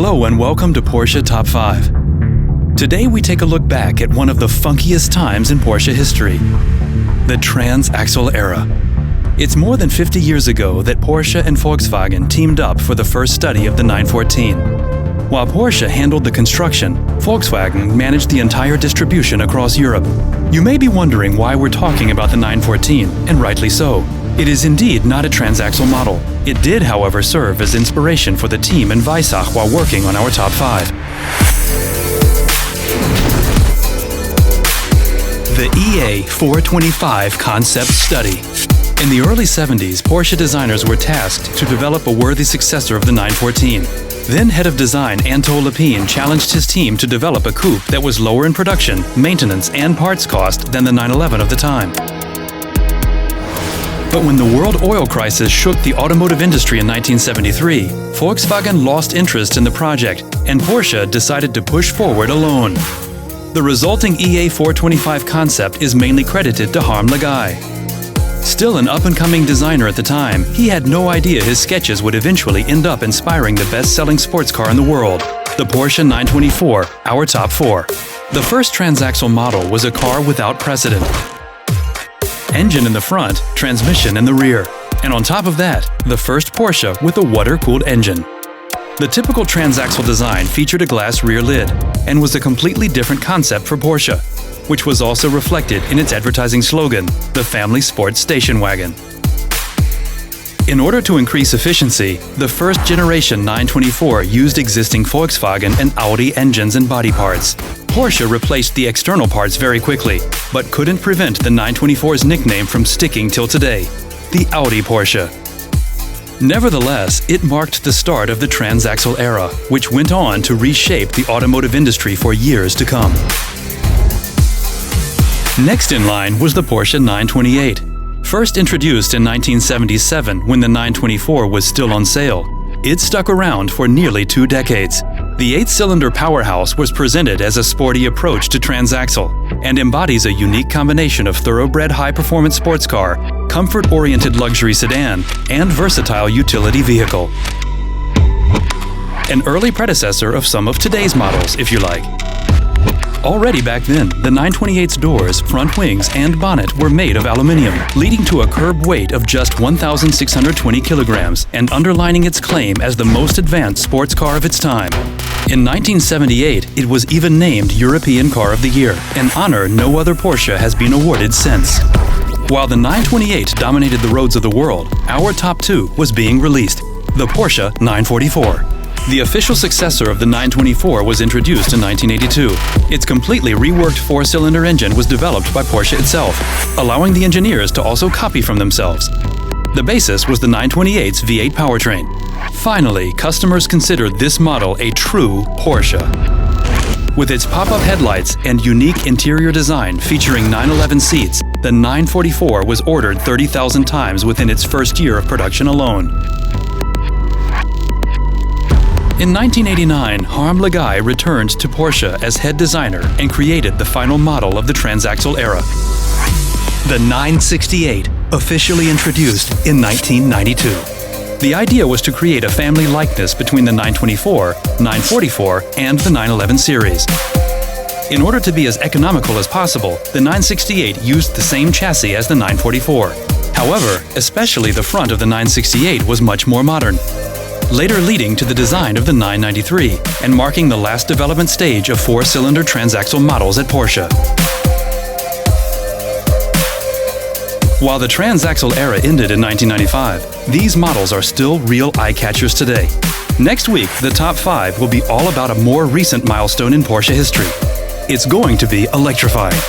Hello and welcome to Porsche Top 5. Today we take a look back at one of the funkiest times in Porsche history, the Transaxle era. It's more than 50 years ago that Porsche and Volkswagen teamed up for the first study of the 914. While Porsche handled the construction, Volkswagen managed the entire distribution across Europe. You may be wondering why we're talking about the 914, and rightly so. It is indeed not a transaxle model. It did, however, serve as inspiration for the team in Weissach while working on our Top 5. The EA425 Concept Study. In the early 70s, Porsche designers were tasked to develop a worthy successor of the 914. Then head of design Anatole Lepine challenged his team to develop a coupe that was lower in production, maintenance, and parts cost than the 911 of the time. But when the world oil crisis shook the automotive industry in 1973, Volkswagen lost interest in the project, and Porsche decided to push forward alone. The resulting EA425 concept is mainly credited to Harm Lagaay. Still an up-and-coming designer at the time, he had no idea his sketches would eventually end up inspiring the best-selling sports car in the world, the Porsche 924, our Top 4. The first transaxle model was a car without precedent. Engine in the front, transmission in the rear. And on top of that, the first Porsche with a water-cooled engine. The typical transaxle design featured a glass rear lid and was a completely different concept for Porsche, which was also reflected in its advertising slogan, the Family Sports Station Wagon. In order to increase efficiency, the first generation 924 used existing Volkswagen and Audi engines and body parts. Porsche replaced the external parts very quickly, but couldn't prevent the 924's nickname from sticking till today, the Audi Porsche. Nevertheless, it marked the start of the transaxle era, which went on to reshape the automotive industry for years to come. Next in line was the Porsche 928. First introduced in 1977 when the 924 was still on sale, it stuck around for nearly 2 decades. The 8-cylinder powerhouse was presented as a sporty approach to transaxle and embodies a unique combination of thoroughbred high-performance sports car, comfort-oriented luxury sedan, and versatile utility vehicle. An early predecessor of some of today's models, if you like. Already back then, the 928's doors, front wings, and bonnet were made of aluminum, leading to a curb weight of just 1,620 kilograms and underlining its claim as the most advanced sports car of its time. In 1978, it was even named European Car of the Year, an honor no other Porsche has been awarded since. While the 928 dominated the roads of the world, our Top 2 was being released, the Porsche 944. The official successor of the 924 was introduced in 1982. Its completely reworked 4-cylinder engine was developed by Porsche itself, allowing the engineers to also copy from themselves. The basis was the 928's V8 powertrain. Finally, customers considered this model a true Porsche. With its pop-up headlights and unique interior design featuring 911 seats, the 944 was ordered 30,000 times within its first year of production alone. In 1989, Harm Lagaay returned to Porsche as head designer and created the final model of the transaxle era, the 968, officially introduced in 1992. The idea was to create a family likeness between the 924, 944, and the 911 series. In order to be as economical as possible, the 968 used the same chassis as the 944. However, especially the front of the 968 was much more modern, later leading to the design of the 993 and marking the last development stage of 4-cylinder transaxle models at Porsche. While the transaxle era ended in 1995, these models are still real eye-catchers today. Next week, the Top 5 will be all about a more recent milestone in Porsche history. It's going to be electrifying.